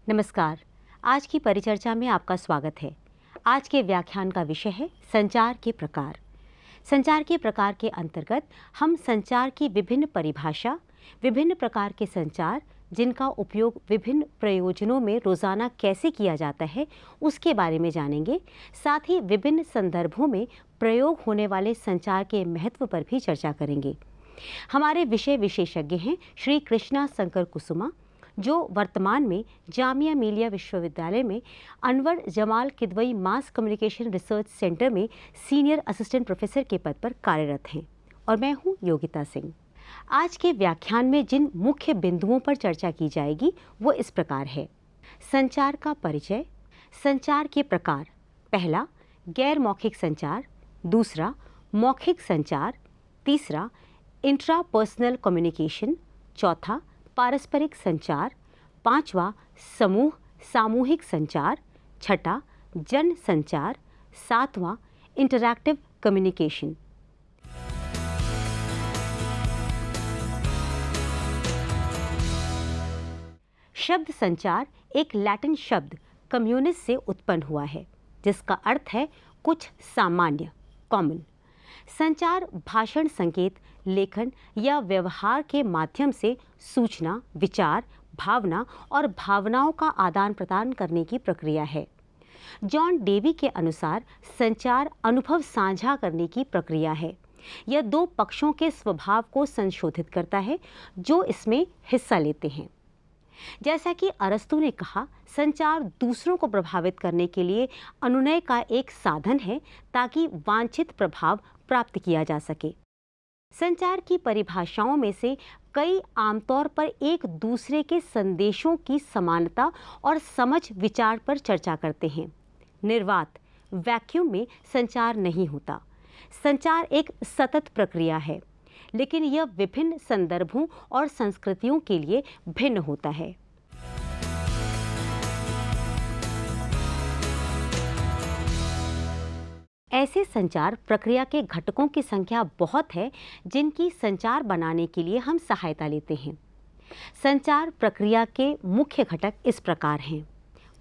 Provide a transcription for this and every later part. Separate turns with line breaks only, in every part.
नमस्कार। आज की परिचर्चा में आपका स्वागत है। आज के व्याख्यान का विषय है संचार के प्रकार। संचार के प्रकार के अंतर्गत हम संचार की विभिन्न परिभाषा, विभिन्न प्रकार के संचार जिनका उपयोग विभिन्न प्रयोजनों में रोजाना कैसे किया जाता है उसके बारे में जानेंगे। साथ ही विभिन्न संदर्भों में प्रयोग होने वाले संचार के महत्व पर भी चर्चा करेंगे। हमारे विषय विशेषज्ञ हैं श्री कृष्णा शंकर कुसुमा, जो वर्तमान में जामिया मिलिया विश्वविद्यालय में Anwar Jamal Kidwai mass communication research centre में सीनियर असिस्टेंट प्रोफेसर के पद पर कार्यरत हैं, और मैं हूं योगिता सिंह। आज के व्याख्यान में जिन मुख्य बिंदुओं पर चर्चा की जाएगी वो इस प्रकार है। संचार का परिचय, संचार के प्रकार, पहला गैर मौखिक संचार, दूसरा मौखिक संचार, तीसरा इंट्रापर्सनल कम्युनिकेशन, चौथा पारस्परिक संचार, पांचवा समूह सामूहिक संचार, छठा जन संचार, सातवां इंटरैक्टिव कम्युनिकेशन। शब्द संचार एक लैटिन शब्द कम्युनिस से उत्पन्न हुआ है, जिसका अर्थ है कुछ सामान्य, कॉमन। संचार भाषण, संकेत, लेखन या व्यवहार के माध्यम से सूचना, विचार, भावना और भावनाओं का आदान प्रदान करने की प्रक्रिया है। जॉन डेवी के अनुसार संचार अनुभव साझा करने की प्रक्रिया है। यह दो पक्षों के स्वभाव को संशोधित करता है जो इसमें हिस्सा लेते हैं। जैसा कि अरस्तु ने कहा, संचार दूसरों को प्रभावित करने के लिए अनुनय का एक साधन है ताकि वांछित प्रभाव प्राप्त किया जा सके। संचार की परिभाषाओं में से कई आमतौर पर एक दूसरे के संदेशों की समानता और समझ विचार पर चर्चा करते हैं। निर्वात, वैक्यूम में संचार नहीं होता। संचार एक सतत प्रक्रिया है, लेकिन यह विभिन्न संदर्भों और संस्कृतियों के लिए भिन्न होता है। ऐसे संचार प्रक्रिया के घटकों की संख्या बहुत है जिनकी संचार बनाने के लिए हम सहायता लेते हैं। संचार प्रक्रिया के मुख्य घटक इस प्रकार हैं।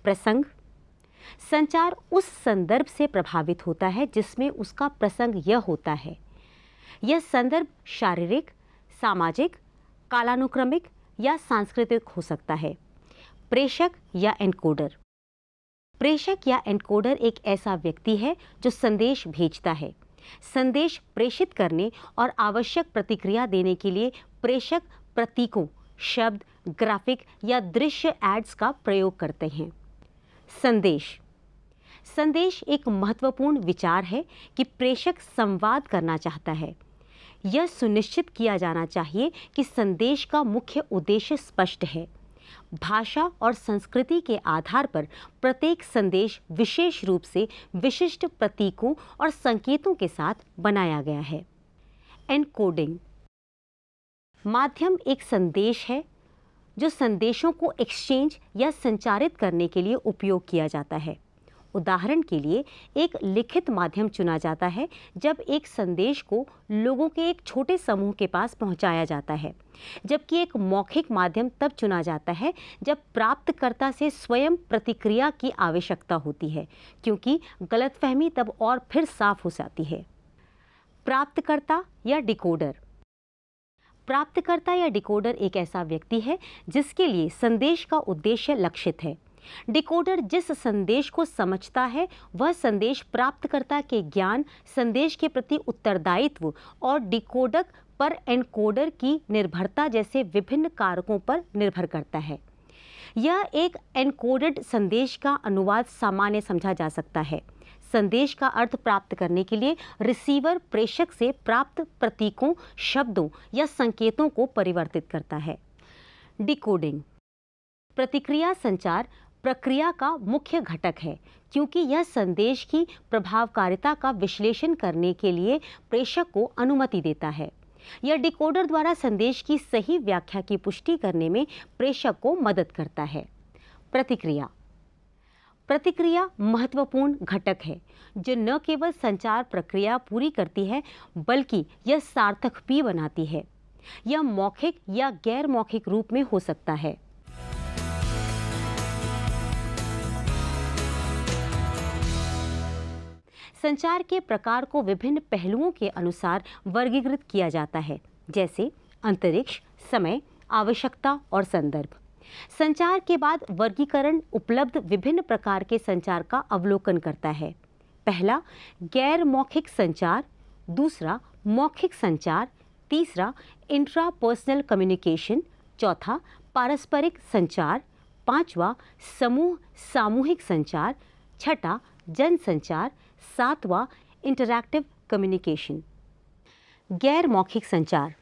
प्रसंग, संचार उस संदर्भ से प्रभावित होता है जिसमें उसका प्रसंग यह होता है। यह संदर्भ शारीरिक, सामाजिक, कालानुक्रमिक या सांस्कृतिक हो सकता है। प्रेषक या एनकोडर, प्रेषक या एनकोडर एक ऐसा व्यक्ति है जो संदेश भेजता है। संदेश प्रेषित करने और आवश्यक प्रतिक्रिया देने के लिए प्रेषक प्रतीकों, शब्द, ग्राफिक या दृश्य एड्स का प्रयोग करते हैं। संदेश, संदेश एक महत्वपूर्ण विचार है कि प्रेषक संवाद करना चाहता है। यह सुनिश्चित किया जाना चाहिए कि संदेश का मुख्य उद्देश्य स्पष्ट है। भाषा और संस्कृति के आधार पर प्रत्येक संदेश विशेष रूप से विशिष्ट प्रतीकों और संकेतों के साथ बनाया गया है। एनकोडिंग, माध्यम एक संदेश है जो संदेशों को एक्सचेंज या संचारित करने के लिए उपयोग किया जाता है। उदाहरण के लिए, एक लिखित माध्यम चुना जाता है जब एक संदेश को लोगों के एक छोटे समूह के पास पहुंचाया जाता है, जबकि एक मौखिक माध्यम तब चुना जाता है जब प्राप्तकर्ता से स्वयं प्रतिक्रिया की आवश्यकता होती है, क्योंकि गलतफहमी तब और फिर साफ हो जाती है। प्राप्तकर्ता या डिकोडर, प्राप्तकर्ता या डिकोडर एक ऐसा व्यक्ति है जिसके लिए संदेश का उद्देश्य लक्षित है। डिकोडर जिस संदेश को समझता है वह संदेश प्राप्तकर्ता के ज्ञान, संदेश के प्रति उत्तरदायित्व और डिकोडक पर एनकोडर की निर्भरता जैसे विभिन्न कारकों पर निर्भर करता है। यह एक एनकोडेड संदेश का अनुवाद सामान्य समझा जा सकता है। संदेश का अर्थ प्राप्त करने के लिए रिसीवर प्रेषक से प्राप्त प्रतीकों, शब्दों या संकेतों को परिवर्तित करता है। डिकोडिंग, प्रतिक्रिया संचार प्रक्रिया का मुख्य घटक है, क्योंकि यह संदेश की प्रभावकारिता का विश्लेषण करने के लिए प्रेषक को अनुमति देता है। यह डिकोडर द्वारा संदेश की सही व्याख्या की पुष्टि करने में प्रेषक को मदद करता है। प्रतिक्रिया, प्रतिक्रिया महत्वपूर्ण घटक है जो न केवल संचार प्रक्रिया पूरी करती है बल्कि यह सार्थक भी बनाती है। यह मौखिक या गैर मौखिक रूप में हो सकता है। संचार के प्रकार को विभिन्न पहलुओं के अनुसार वर्गीकृत किया जाता है, जैसे अंतरिक्ष, समय, आवश्यकता और संदर्भ। संचार के बाद वर्गीकरण उपलब्ध विभिन्न प्रकार के संचार का अवलोकन करता है। पहला, गैर मौखिक संचार। दूसरा, मौखिक संचार। तीसरा, इंट्रापर्सनल कम्युनिकेशन। चौथा, पारस्परिक संचार। पांचवा, समूह सामूहिक संचार। छठा, जन संचार। सातवां, इंटरैक्टिव कम्युनिकेशन। गैर मौखिक संचार।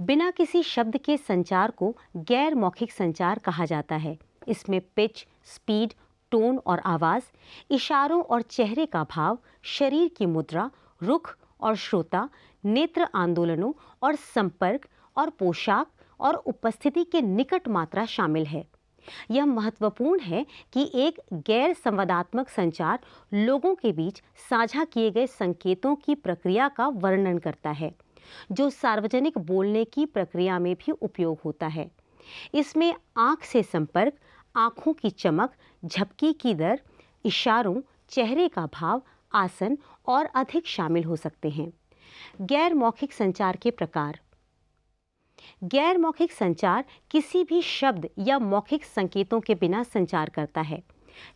बिना किसी शब्द के संचार को गैर मौखिक संचार कहा जाता है। इसमें पिच, स्पीड, टोन और आवाज़, इशारों और चेहरे का भाव, शरीर की मुद्रा, रुख और श्रोता, नेत्र आंदोलनों और संपर्क और पोशाक और उपस्थिति के निकट मात्रा शामिल है। यह महत्वपूर्ण है कि एक गैर संवादात्मक संचार लोगों के बीच साझा किए गए संकेतों की प्रक्रिया का वर्णन करता है, जो सार्वजनिक बोलने की प्रक्रिया में भी उपयोग होता है। इसमें आंख से संपर्क, आंखों की चमक, झपकी की दर, इशारों, चेहरे का भाव, आसन और अधिक शामिल हो सकते हैं। गैर मौखिक संचार के प्रकार। गैर मौखिक संचार किसी भी शब्द या मौखिक संकेतों के बिना संचार करता है।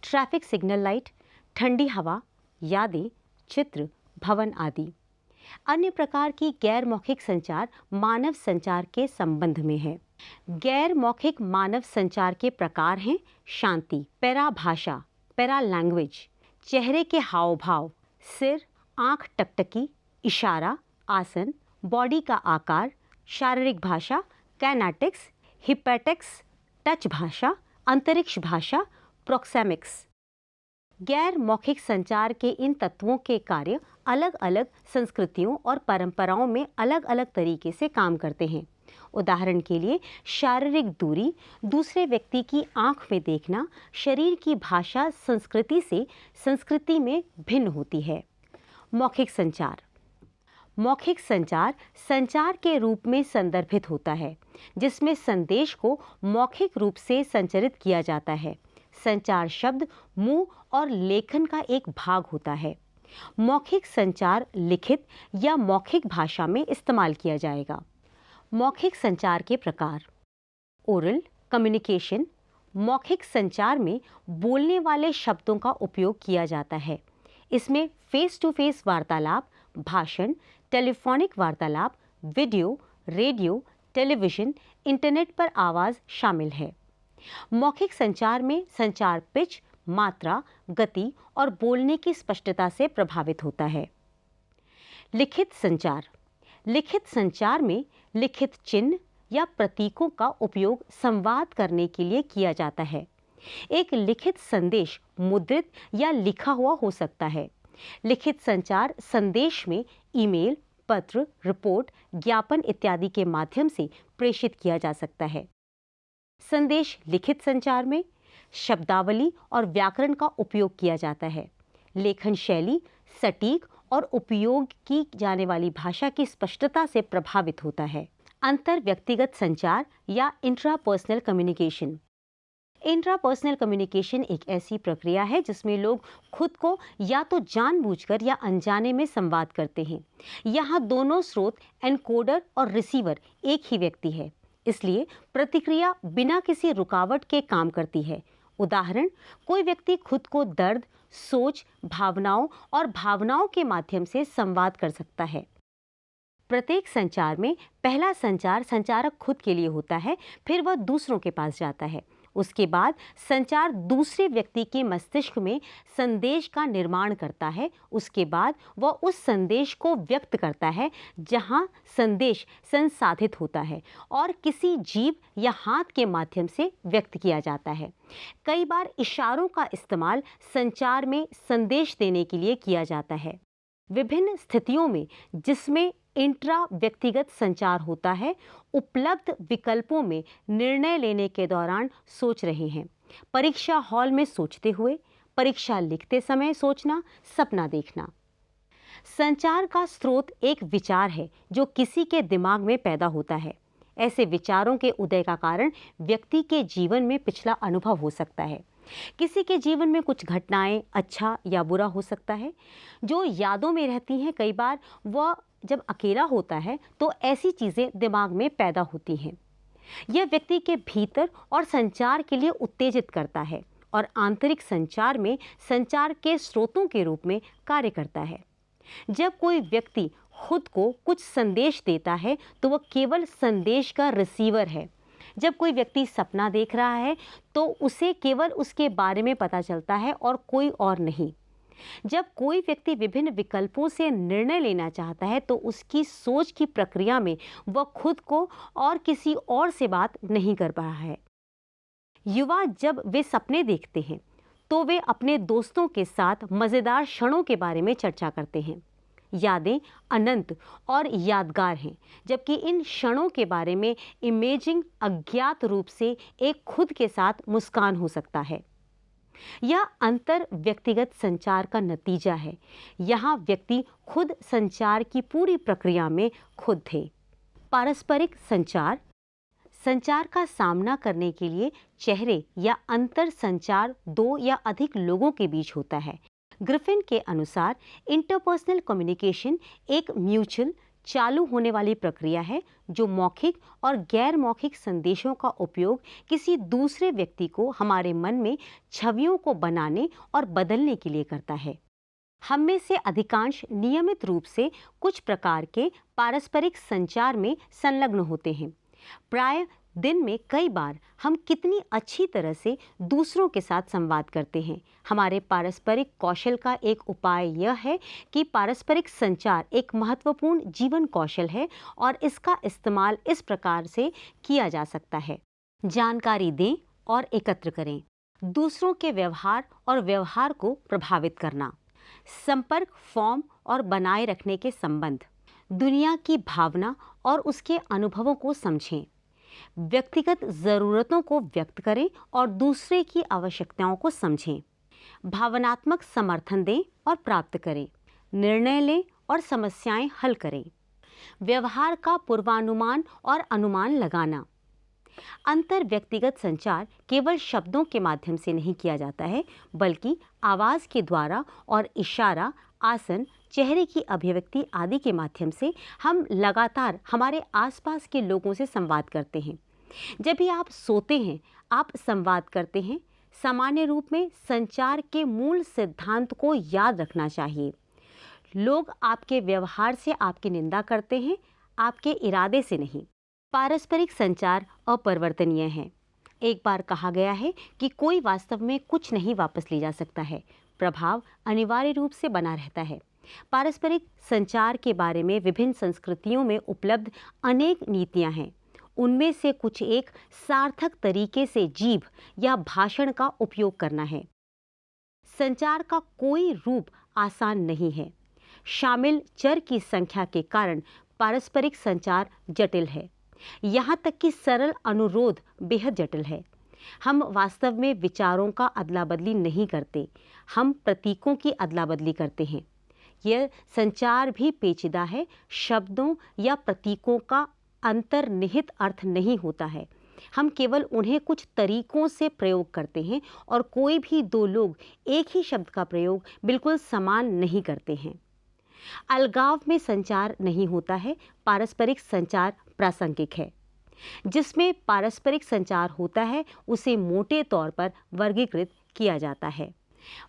ट्रैफिक सिग्नल लाइट, ठंडी हवा, यादें, चित्र, भवन आदि। अन्य प्रकार की गैर मौखिक संचार मानव संचार के संबंध में है। गैर मौखिक मानव संचार के प्रकार हैं शांति, पैराभाषा, पैरालैंग्वेज, चेहरे के हाव भाव, सिर, आंख टकटकी, इशारा, आसन, बॉडी का आकार, शारीरिक भाषा, कैनेटिक्स, हिपैटिक्स, टच भाषा, अंतरिक्ष भाषा, प्रोक्सेमिक्स। गैर मौखिक संचार के इन तत्वों के कार्य अलग अलग संस्कृतियों और परंपराओं में अलग अलग तरीके से काम करते हैं। उदाहरण के लिए, शारीरिक दूरी, दूसरे व्यक्ति की आंख में देखना, शरीर की भाषा संस्कृति से संस्कृति में भिन्न होती है। मौखिक संचार। मौखिक संचार संचार के रूप में संदर्भित होता है, जिसमें संदेश को मौखिक रूप से संचरित किया जाता है। संचार शब्द मुंह और लेखन का एक भाग होता है। मौखिक संचार लिखित या मौखिक भाषा में इस्तेमाल किया जाएगा। मौखिक संचार के प्रकार। Oral communication. मौखिक संचार में बोलने वाले शब्दों का उपयोग किया जाता है। इसमें फेस टू फेस वार्तालाप, भाषण, टेलीफोनिक वार्तालाप, वीडियो, रेडियो, टेलीविज़न, इंटरनेट पर आवाज़ शामिल है। मौखिक संचार में संचार पिच, मात्रा, गति और बोलने की स्पष्टता से प्रभावित होता है। लिखित संचार। लिखित संचार में लिखित चिन्ह या प्रतीकों का उपयोग संवाद करने के लिए किया जाता है। एक लिखित संदेश मुद्रित या लिखा हुआ हो सकता है। लिखित संचार संदेश में ईमेल, पत्र, रिपोर्ट, ज्ञापन इत्यादि के माध्यम से प्रेषित किया जा सकता है। संदेश लिखित संचार में शब्दावली और व्याकरण का उपयोग किया जाता है। लेखन शैली सटीक और उपयोग की जाने वाली भाषा की स्पष्टता से प्रभावित होता है। अंतर व्यक्तिगत संचार या इंट्रापर्सनल कम्युनिकेशन। इंट्रापर्सनल कम्युनिकेशन एक ऐसी प्रक्रिया है जिसमें लोग खुद को या तो जानबूझकर या अनजाने में संवाद करते हैं। यहाँ दोनों स्रोत, एनकोडर और रिसीवर, एक ही व्यक्ति है, इसलिए प्रतिक्रिया बिना किसी रुकावट के काम करती है। उदाहरण, कोई व्यक्ति खुद को दर्द, सोच, भावनाओं और भावनाओं के माध्यम से संवाद कर सकता है। प्रत्येक संचार में पहला संचार संचारक खुद के लिए होता है, फिर वह दूसरों के पास जाता है। उसके बाद संचार दूसरे व्यक्ति के मस्तिष्क में संदेश का निर्माण करता है। उसके बाद वह उस संदेश को व्यक्त करता है जहां संदेश संसाधित होता है और किसी जीभ या हाथ के माध्यम से व्यक्त किया जाता है। कई बार इशारों का इस्तेमाल संचार में संदेश देने के लिए किया जाता है। विभिन्न स्थितियों में जिसमें इंट्रा व्यक्तिगत संचार होता है, उपलब्ध विकल्पों में निर्णय लेने के दौरान सोच रहे हैं। परीक्षा हॉल में सोचते हुए, परीक्षा लिखते समय सोचना, सपना देखना। संचार का स्रोत एक विचार है जो किसी के दिमाग में पैदा होता है। ऐसे विचारों के उदय का कारण व्यक्ति के जीवन में पिछला अनुभव हो सकता है। किसी के जीवन में कुछ घटनाएं अच्छा या बुरा हो सकता है जो यादों में रहती हैं। कई बार वह जब अकेला होता है तो ऐसी चीज़ें दिमाग में पैदा होती हैं। यह व्यक्ति के भीतर और संचार के लिए उत्तेजित करता है और आंतरिक संचार में संचार के स्रोतों के रूप में कार्य करता है। जब कोई व्यक्ति खुद को कुछ संदेश देता है तो वह केवल संदेश का रिसीवर है। जब कोई व्यक्ति सपना देख रहा है तो उसे केवल उसके बारे में पता चलता है और कोई और नहीं। जब कोई व्यक्ति विभिन्न विकल्पों से निर्णय लेना चाहता है तो उसकी सोच की प्रक्रिया में वह खुद को और किसी और से बात नहीं कर पा रहा है। युवा जब वे सपने देखते हैं तो वे अपने दोस्तों के साथ मज़ेदार क्षणों के बारे में चर्चा करते हैं। यादें अनंत और यादगार हैं, जबकि इन क्षणों के बारे में इमेजिंग अज्ञात रूप से एक खुद के साथ मुस्कान हो सकता है। यह अंतर व्यक्तिगत संचार का नतीजा है। यहाँ व्यक्ति खुद संचार की पूरी प्रक्रिया में खुद थे। पारस्परिक संचार संचार का सामना करने के लिए चेहरे या अंतर संचार दो या अधिक लोगों के बीच होता है। ग्रिफिन के अनुसार इंटरपर्सनल कम्युनिकेशन एक म्यूचुअल चालू होने वाली प्रक्रिया है जो मौखिक और गैर मौखिक संदेशों का उपयोग किसी दूसरे व्यक्ति को हमारे मन में छवियों को बनाने और बदलने के लिए करता है। हम में से अधिकांश नियमित रूप से कुछ प्रकार के पारस्परिक संचार में संलग्न होते हैं। प्राय दिन में कई बार हम कितनी अच्छी तरह से दूसरों के साथ संवाद करते हैं। हमारे पारस्परिक कौशल का एक उपाय यह है कि पारस्परिक संचार एक महत्वपूर्ण जीवन कौशल है और इसका इस्तेमाल इस प्रकार से किया जा सकता है। जानकारी दें और एकत्र करें। दूसरों के व्यवहार और व्यवहार को प्रभावित करना। संपर्क फॉर्म और बनाए रखने के संबंध। दुनिया की भावना और उसके अनुभवों को समझें। व्यक्तिगत ज़रूरतों को व्यक्त करें और दूसरे की आवश्यकताओं को समझें। भावनात्मक समर्थन दें और प्राप्त करें। निर्णय लें और समस्याएं हल करें। व्यवहार का पूर्वानुमान और अनुमान लगाना। अंतर व्यक्तिगत संचार केवल शब्दों के माध्यम से नहीं किया जाता है, बल्कि आवाज़ के द्वारा और इशारा, आसन, चेहरे की अभिव्यक्ति आदि के माध्यम से हम लगातार हमारे आसपास के लोगों से संवाद करते हैं। जब भी आप सोते हैं, आप संवाद करते हैं। सामान्य रूप में संचार के मूल सिद्धांत को याद रखना चाहिए। लोग आपके व्यवहार से आपकी निंदा करते हैं, आपके इरादे से नहीं। पारस्परिक संचार अपरिवर्तनीय है। एक बार कहा गया है कि कोई वास्तव में कुछ नहीं वापस ले जा सकता है। प्रभाव अनिवार्य रूप से बना रहता है। पारस्परिक संचार के बारे में विभिन्न संस्कृतियों में उपलब्ध अनेक नीतियां हैं। उनमें से कुछ एक सार्थक तरीके से जीभ या भाषण का उपयोग करना है। संचार का कोई रूप आसान नहीं है। शामिल चर की संख्या के कारण पारस्परिक संचार जटिल है। यहाँ तक कि सरल अनुरोध बेहद जटिल है। हम वास्तव में विचारों का अदला बदली नहीं करते, हम प्रतीकों की अदला बदली करते हैं। यह संचार भी पेचीदा है। शब्दों या प्रतीकों का अंतर्निहित अर्थ नहीं होता है। हम केवल उन्हें कुछ तरीकों से प्रयोग करते हैं और कोई भी दो लोग एक ही शब्द का प्रयोग बिल्कुल समान नहीं करते हैं। अलगाव में संचार नहीं होता है। पारस्परिक संचार प्रासंगिक है। जिसमें पारस्परिक संचार होता है उसे मोटे तौर पर वर्गीकृत किया जाता है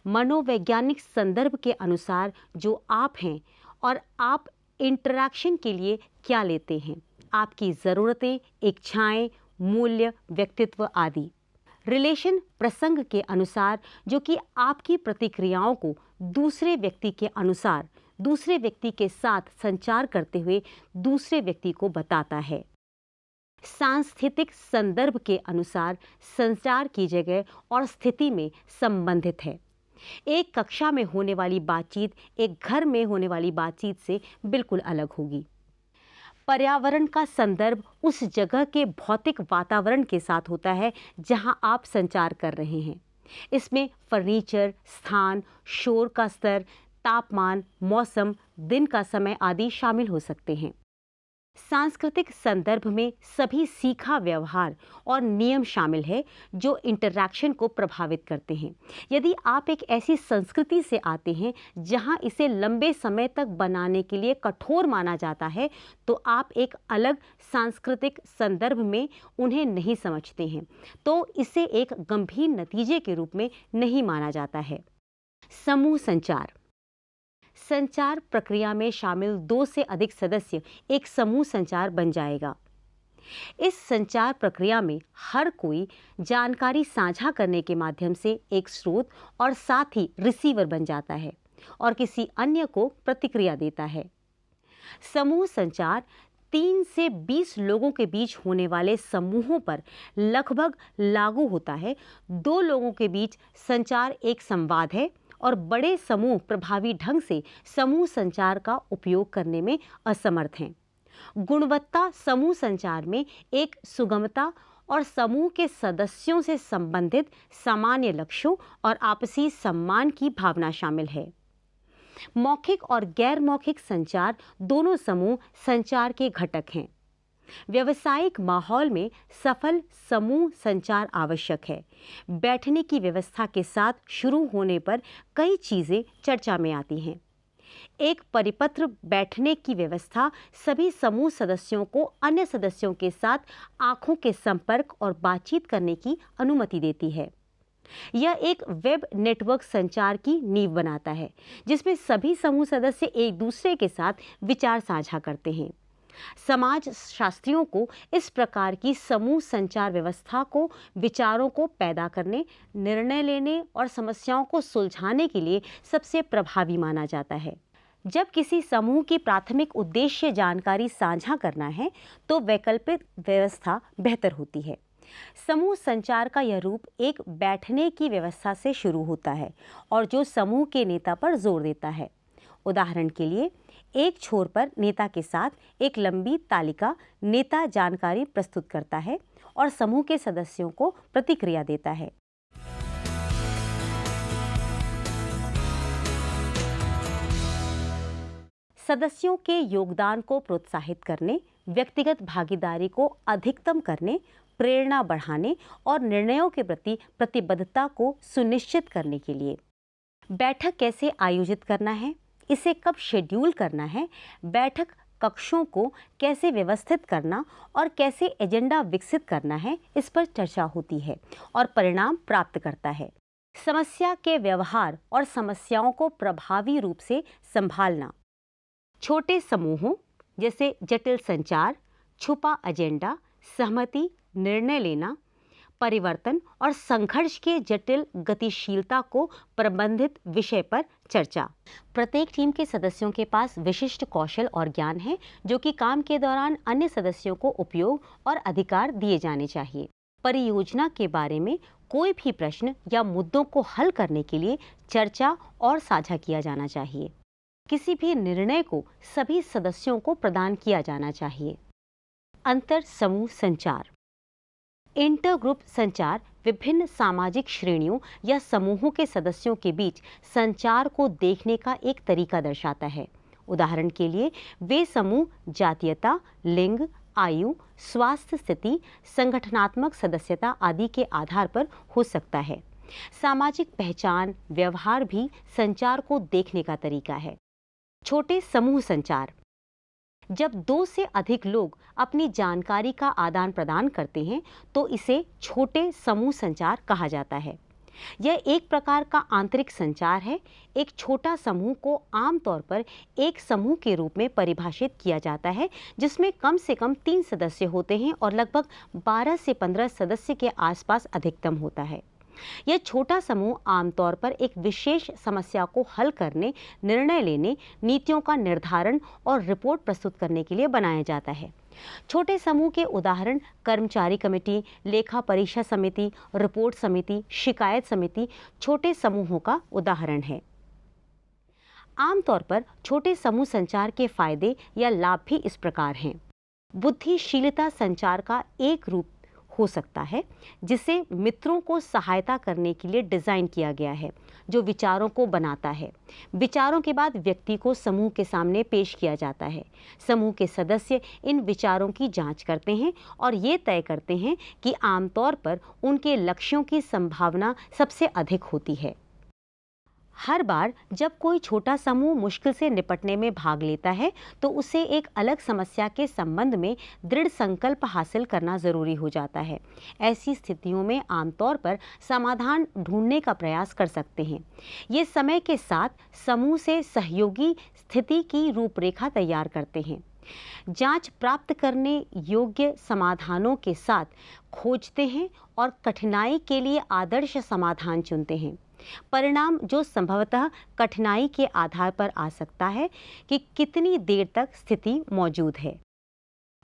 मनोवैज्ञानिक संदर्भ के अनुसार जो आप हैं और आप इंटरैक्शन के लिए क्या लेते हैं, आपकी ज़रूरतें, इच्छाएं, मूल्य, व्यक्तित्व आदि। रिलेशन प्रसंग के अनुसार जो कि आपकी प्रतिक्रियाओं को दूसरे व्यक्ति के अनुसार दूसरे व्यक्ति के साथ संचार करते हुए दूसरे व्यक्ति को बताता है। सांस्कृतिक संदर्भ के अनुसार संचार की जगह और स्थिति में संबंधित है। एक कक्षा में होने वाली बातचीत एक घर में होने वाली बातचीत से बिल्कुल अलग होगी। पर्यावरण का संदर्भ उस जगह के भौतिक वातावरण के साथ होता है जहां आप संचार कर रहे हैं। इसमें फर्नीचर, स्थान, शोर का स्तर, तापमान, मौसम, दिन का समय आदि शामिल हो सकते हैं। सांस्कृतिक संदर्भ में सभी सीखा व्यवहार और नियम शामिल है जो इंटरैक्शन को प्रभावित करते हैं। यदि आप एक ऐसी संस्कृति से आते हैं जहां इसे लंबे समय तक बनाने के लिए कठोर माना जाता है, तो आप एक अलग सांस्कृतिक संदर्भ में उन्हें नहीं समझते हैं, तो इसे एक गंभीर नतीजे के रूप में नहीं माना जाता है। समूह संचार। संचार प्रक्रिया में शामिल 2 से अधिक सदस्य एक समूह संचार बन जाएगा। इस संचार प्रक्रिया में हर कोई जानकारी साझा करने के माध्यम से एक स्रोत और साथ ही रिसीवर बन जाता है और किसी अन्य को प्रतिक्रिया देता है। समूह संचार 3 से 20 लोगों के बीच होने वाले समूहों पर लगभग लागू होता है। 2 लोगों के बीच संचार एक संवाद है और बड़े समूह प्रभावी ढंग से समूह संचार का उपयोग करने में असमर्थ हैं। गुणवत्ता समूह संचार में एक सुगमता और समूह के सदस्यों से संबंधित सामान्य लक्ष्यों और आपसी सम्मान की भावना शामिल है। मौखिक और गैर मौखिक संचार दोनों समूह संचार के घटक हैं। व्यावसायिक माहौल में सफल समूह संचार आवश्यक है। बैठने की व्यवस्था के साथ शुरू होने पर कई चीजें चर्चा में आती हैं। एक परिपत्र बैठने की व्यवस्था सभी समूह सदस्यों को अन्य सदस्यों के साथ आंखों के संपर्क और बातचीत करने की अनुमति देती है। यह एक वेब नेटवर्क संचार की नींव बनाता है, जिसमें सभी समूह सदस्य एक दूसरे के साथ विचार साझा करते हैं। समाज शास्त्रियों को इस प्रकार की समूह संचार व्यवस्था को विचारों को पैदा करने, निर्णय लेने और समस्याओं को सुलझाने के लिए सबसे प्रभावी माना जाता है। जब किसी समूह की प्राथमिक उद्देश्य जानकारी साझा करना है, तो वैकल्पिक व्यवस्था बेहतर होती है। समूह संचार का यह रूप एक बैठने की व्यवस्था से शुरू होता है और जो समूह के नेता पर जोर देता है। उदाहरण के लिए, एक छोर पर नेता के साथ एक लंबी तालिका नेता जानकारी प्रस्तुत करता है और समूह के सदस्यों को प्रतिक्रिया देता है। सदस्यों के योगदान को प्रोत्साहित करने, व्यक्तिगत भागीदारी को अधिकतम करने, प्रेरणा बढ़ाने और निर्णयों के प्रति प्रतिबद्धता को सुनिश्चित करने के लिए। बैठक कैसे आयोजित करना है, इसे कब शेड्यूल करना है, बैठक कक्षों को कैसे व्यवस्थित करना और कैसे एजेंडा विकसित करना है, इस पर चर्चा होती है और परिणाम प्राप्त करता है। समस्या के व्यवहार और समस्याओं को प्रभावी रूप से संभालना। छोटे समूहों जैसे जटिल संचार, छुपा एजेंडा, सहमति, निर्णय लेना, परिवर्तन और संघर्ष के जटिल गतिशीलता को प्रबंधित विषय पर चर्चा। प्रत्येक टीम के सदस्यों के पास विशिष्ट कौशल और ज्ञान है जो कि काम के दौरान अन्य सदस्यों को उपयोग और अधिकार दिए जाने चाहिए। परियोजना के बारे में कोई भी प्रश्न या मुद्दों को हल करने के लिए चर्चा और साझा किया जाना चाहिए। किसी भी निर्णय को सभी सदस्यों को प्रदान किया जाना चाहिए। अंतर समूह संचार। इंटर ग्रुप संचार विभिन्न सामाजिक श्रेणियों या समूहों के सदस्यों के बीच संचार को देखने का एक तरीका दर्शाता है। उदाहरण के लिए, वे समूह जातीयता, लिंग, आयु, स्वास्थ्य स्थिति, संगठनात्मक सदस्यता आदि के आधार पर हो सकता है। सामाजिक पहचान, व्यवहार भी संचार को देखने का तरीका है। छोटे समूह संचार। जब 2 से अधिक लोग अपनी जानकारी का आदान प्रदान करते हैं, तो इसे छोटे समूह संचार कहा जाता है। यह एक प्रकार का आंतरिक संचार है। एक छोटा समूह को आमतौर पर एक समूह के रूप में परिभाषित किया जाता है जिसमें कम से कम 3 सदस्य होते हैं और लगभग 12 से 15 सदस्य के आसपास अधिकतम होता है। यह छोटा समूह आमतौर पर एक विशेष समस्या को हल करने, निर्णय लेने, नीतियों का निर्धारण और रिपोर्ट प्रस्तुत करने के लिए बनाया जाता है। छोटे समूह के उदाहरण कर्मचारी कमेटी, लेखा परीक्षा समिति, रिपोर्ट समिति, शिकायत समिति छोटे समूहों का उदाहरण है। आमतौर पर छोटे समूह संचार के फायदे या लाभ भी इस प्रकार हैं। बुद्धिशीलता संचार का एक रूप हो सकता है, जिसे मित्रों को सहायता करने के लिए डिज़ाइन किया गया है, जो विचारों को बनाता है। विचारों के बाद व्यक्ति को समूह के सामने पेश किया जाता है। समूह के सदस्य इन विचारों की जांच करते हैं और ये तय करते हैं कि आमतौर पर उनके लक्ष्यों की संभावना सबसे अधिक होती है। हर बार जब कोई छोटा समूह मुश्किल से निपटने में भाग लेता है, तो उसे एक अलग समस्या के संबंध में दृढ़ संकल्प हासिल करना जरूरी हो जाता है। ऐसी स्थितियों में आमतौर पर समाधान ढूंढने का प्रयास कर सकते हैं। ये समय के साथ समूह से सहयोगी स्थिति की रूपरेखा तैयार करते हैं। जांच प्राप्त करने योग्य समाधानों के साथ खोजते हैं और कठिनाई के लिए आदर्श समाधान चुनते हैं। परिणाम, जो संभवतः कठिनाई के आधार पर आ सकता है कि कितनी देर तक स्थिति मौजूद है।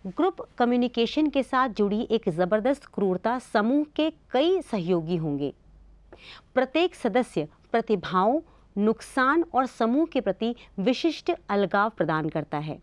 ग्रुप कम्युनिकेशन के साथ जुड़ी एक जबरदस्त क्रूरता समूह के कई सहयोगी होंगे। प्रत्येक सदस्य प्रतिभाओं, नुकसान और समूह के प्रति विशिष्ट अलगाव प्रदान करता है।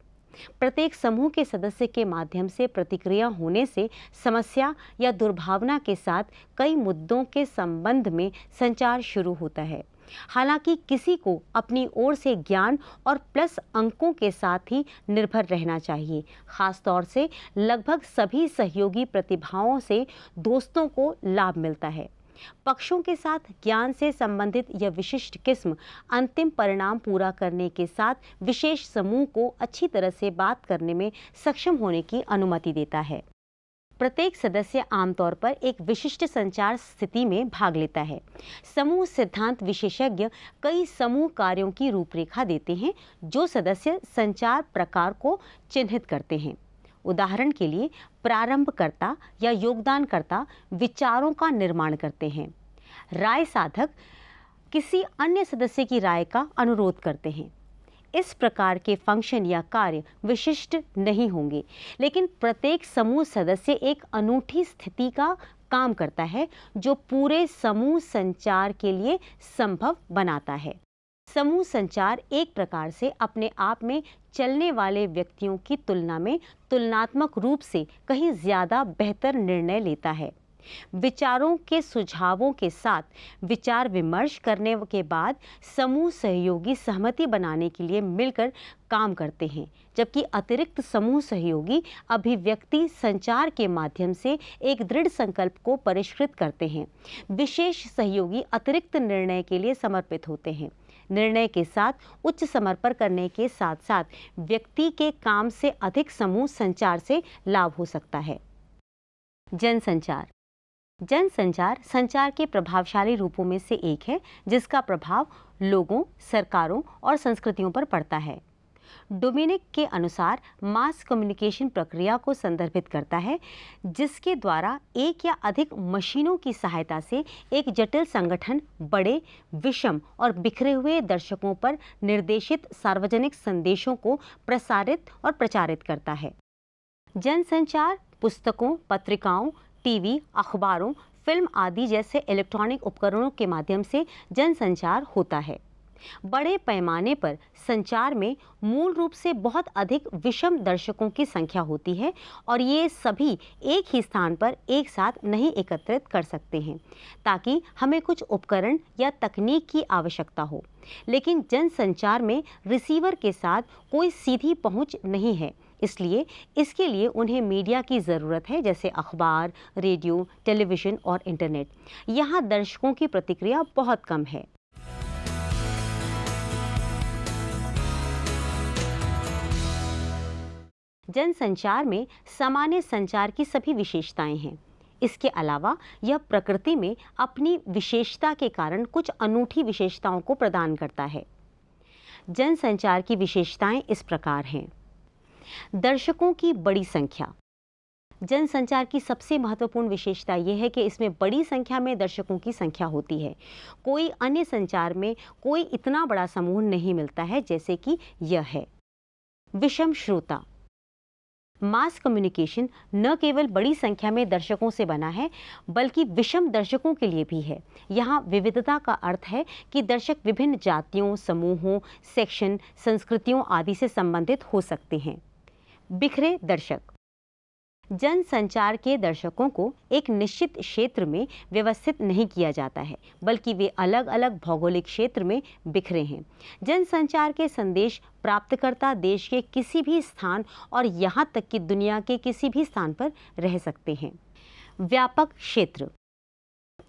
प्रत्येक समूह के सदस्य के माध्यम से प्रतिक्रिया होने से समस्या या दुर्भावना के साथ कई मुद्दों के संबंध में संचार शुरू होता है। हालांकि किसी को अपनी ओर से ज्ञान और प्लस अंकों के साथ ही निर्भर रहना चाहिए। खासतौर से लगभग सभी सहयोगी प्रतिभाओं से दोस्तों को लाभ मिलता है। पक्षों के साथ ज्ञान से संबंधित यह विशिष्ट किस्म अंतिम परिणाम पूरा करने के साथ विशेष समूह को अच्छी तरह से बात करने में सक्षम होने की अनुमति देता है। प्रत्येक सदस्य आमतौर पर एक विशिष्ट संचार स्थिति में भाग लेता है। समूह सिद्धांत विशेषज्ञ कई समूह कार्यों की रूपरेखा देते हैं, जो सदस्य संचार प्रकार को चिन्हित करते हैं। उदाहरण के लिए, प्रारंभकर्ता या योगदानकर्ता विचारों का निर्माण करते हैं। राय साधक किसी अन्य सदस्य की राय का अनुरोध करते हैं। इस प्रकार के फंक्शन या कार्य विशिष्ट नहीं होंगे, लेकिन प्रत्येक समूह सदस्य एक अनूठी स्थिति का काम करता है, जो पूरे समूह संचार के लिए संभव बनाता है। समूह संचार एक प्रकार से अपने आप में चलने वाले व्यक्तियों की तुलना में तुलनात्मक रूप से कहीं ज्यादा बेहतर निर्णय लेता है। विचारों के सुझावों के साथ विचार विमर्श करने के बाद समूह सहयोगी सहमति बनाने के लिए मिलकर काम करते हैं, जबकि अतिरिक्त समूह सहयोगी अभिव्यक्ति संचार के माध्यम से एक दृढ़ संकल्प को परिष्कृत करते हैं। विशेष सहयोगी अतिरिक्त निर्णय के लिए समर्पित होते हैं। निर्णय के साथ उच्च समर्पण करने के साथ साथ व्यक्ति के काम से अधिक समूह संचार से लाभ हो सकता है। जनसंचार। जनसंचार संचार के प्रभावशाली रूपों में से एक है, जिसका प्रभाव लोगों, सरकारों और संस्कृतियों पर पड़ता है। डोमिनिक के अनुसार मास कम्युनिकेशन प्रक्रिया को संदर्भित करता है, जिसके द्वारा एक या अधिक मशीनों की सहायता से एक जटिल संगठन बड़े, विषम और बिखरे हुए दर्शकों पर निर्देशित सार्वजनिक संदेशों को प्रसारित और प्रचारित करता है। जनसंचार पुस्तकों, पत्रिकाओं, टीवी, अखबारों, फिल्म आदि जैसे इलेक्ट्रॉनिक उपकरणों के माध्यम से जनसंचार होता है। बड़े पैमाने पर संचार में मूल रूप से बहुत अधिक विषम दर्शकों की संख्या होती है और ये सभी एक ही स्थान पर एक साथ नहीं एकत्रित कर सकते हैं, ताकि हमें कुछ उपकरण या तकनीक की आवश्यकता हो। लेकिन जनसंचार में रिसीवर के साथ कोई सीधी पहुंच नहीं है, इसलिए इसके लिए उन्हें मीडिया की ज़रूरत है, जैसे अखबार, रेडियो, टेलीविज़न और इंटरनेट। यहाँ दर्शकों की प्रतिक्रिया बहुत कम है। जनसंचार में सामान्य संचार की सभी विशेषताएं हैं। इसके अलावा यह प्रकृति में अपनी विशेषता के कारण कुछ अनूठी विशेषताओं को प्रदान करता है। जनसंचार की विशेषताएं इस प्रकार हैं। दर्शकों की बड़ी संख्या। जनसंचार की सबसे महत्वपूर्ण विशेषता यह है कि इसमें बड़ी संख्या में दर्शकों की संख्या होती है। कोई अन्य संचार में कोई इतना बड़ा समूह नहीं मिलता है जैसे कि यह है। विषम श्रोता। मास कम्युनिकेशन न केवल बड़ी संख्या में दर्शकों से बना है, बल्कि विषम दर्शकों के लिए भी है। यहाँ विविधता का अर्थ है कि दर्शक विभिन्न जातियों, समूहों, सेक्शन, संस्कृतियों आदि से संबंधित हो सकते हैं। बिखरे दर्शक। जनसंचार के दर्शकों को एक निश्चित क्षेत्र में व्यवस्थित नहीं किया जाता है, बल्कि वे अलग अलग भौगोलिक क्षेत्र में बिखरे हैं। जनसंचार के संदेश प्राप्तकर्ता देश के किसी भी स्थान और यहाँ तक कि दुनिया के किसी भी स्थान पर रह सकते हैं। व्यापक क्षेत्र।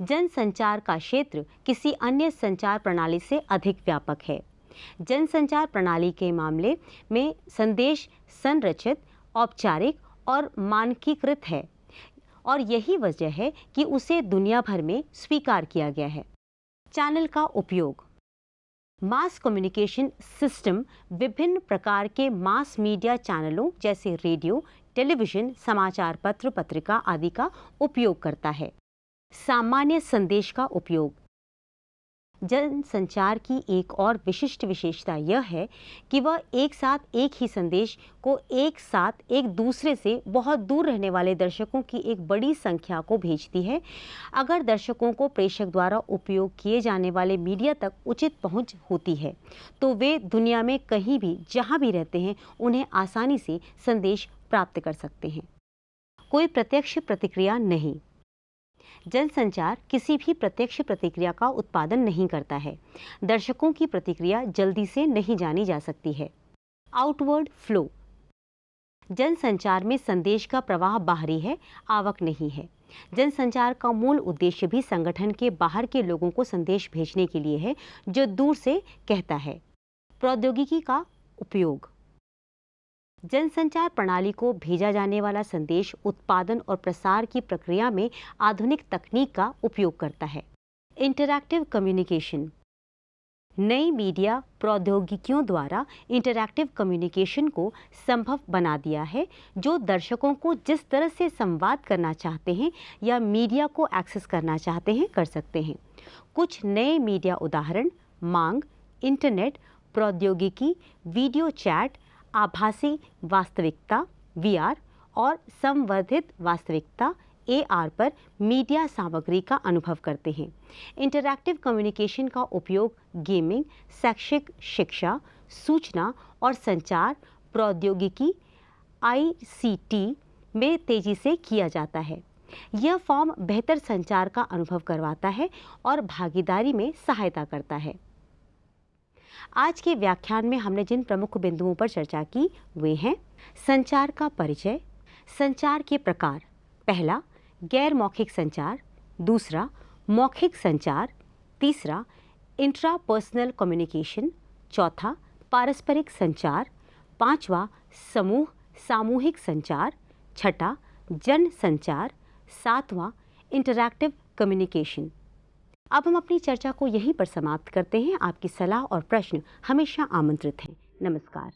जनसंचार का क्षेत्र किसी अन्य संचार प्रणाली से अधिक व्यापक है। जनसंचार प्रणाली के मामले में संदेश संरचित, औपचारिक और मानकीकृत है और यही वजह है कि उसे दुनिया भर में स्वीकार किया गया है। चैनल का उपयोग। मास कम्युनिकेशन सिस्टम विभिन्न प्रकार के मास मीडिया चैनलों जैसे रेडियो, टेलीविजन, समाचार पत्र, पत्रिका आदि का उपयोग करता है। सामान्य संदेश का उपयोग। जनसंचार की एक और विशिष्ट विशेषता यह है कि वह एक साथ एक ही संदेश को एक साथ एक दूसरे से बहुत दूर रहने वाले दर्शकों की एक बड़ी संख्या को भेजती है। अगर दर्शकों को प्रेषक द्वारा उपयोग किए जाने वाले मीडिया तक उचित पहुंच होती है तो वे दुनिया में कहीं भी जहां भी रहते हैं उन्हें आसानी से संदेश प्राप्त कर सकते हैं। कोई प्रत्यक्ष प्रतिक्रिया नहीं। जनसंचार किसी भी प्रत्यक्ष प्रतिक्रिया का उत्पादन नहीं करता है। दर्शकों की प्रतिक्रिया जल्दी से नहीं जानी जा सकती है। Outward flow. जनसंचार में संदेश का प्रवाह बाहरी है, आवक नहीं है। जनसंचार का मूल उद्देश्य भी संगठन के बाहर के लोगों को संदेश भेजने के लिए है जो दूर से कहता है। प्रौद्योगिकी का उपयोग। जनसंचार प्रणाली को भेजा जाने वाला संदेश उत्पादन और प्रसार की प्रक्रिया में आधुनिक तकनीक का उपयोग करता है। Interactive communication. नई मीडिया प्रौद्योगिकियों द्वारा इंटरैक्टिव कम्युनिकेशन को संभव बना दिया है, जो दर्शकों को जिस तरह से संवाद करना चाहते हैं या मीडिया को एक्सेस करना चाहते हैं कर सकते हैं। कुछ नए मीडिया उदाहरण मांग, इंटरनेट प्रौद्योगिकी, वीडियो चैट, आभासी वास्तविकता वीआर और संवर्धित वास्तविकता एआर पर मीडिया सामग्री का अनुभव करते हैं। इंटरैक्टिव कम्युनिकेशन का उपयोग गेमिंग, शैक्षिक शिक्षा, सूचना और संचार प्रौद्योगिकी आईसीटी में तेजी से किया जाता है। यह फॉर्म बेहतर संचार का अनुभव करवाता है और भागीदारी में सहायता करता है। आज के व्याख्यान में हमने जिन प्रमुख बिंदुओं पर चर्चा की वे हैं संचार का परिचय, संचार के प्रकार, पहला गैर मौखिक संचार, दूसरा मौखिक संचार, तीसरा इंट्रापर्सनल कम्युनिकेशन, चौथा पारस्परिक संचार, पांचवा समूह सामूहिक संचार, छठा जन संचार, सातवां इंटरैक्टिव कम्युनिकेशन। अब हम अपनी चर्चा को यहीं पर समाप्त करते हैं। आपकी सलाह और प्रश्न हमेशा आमंत्रित हैं। नमस्कार।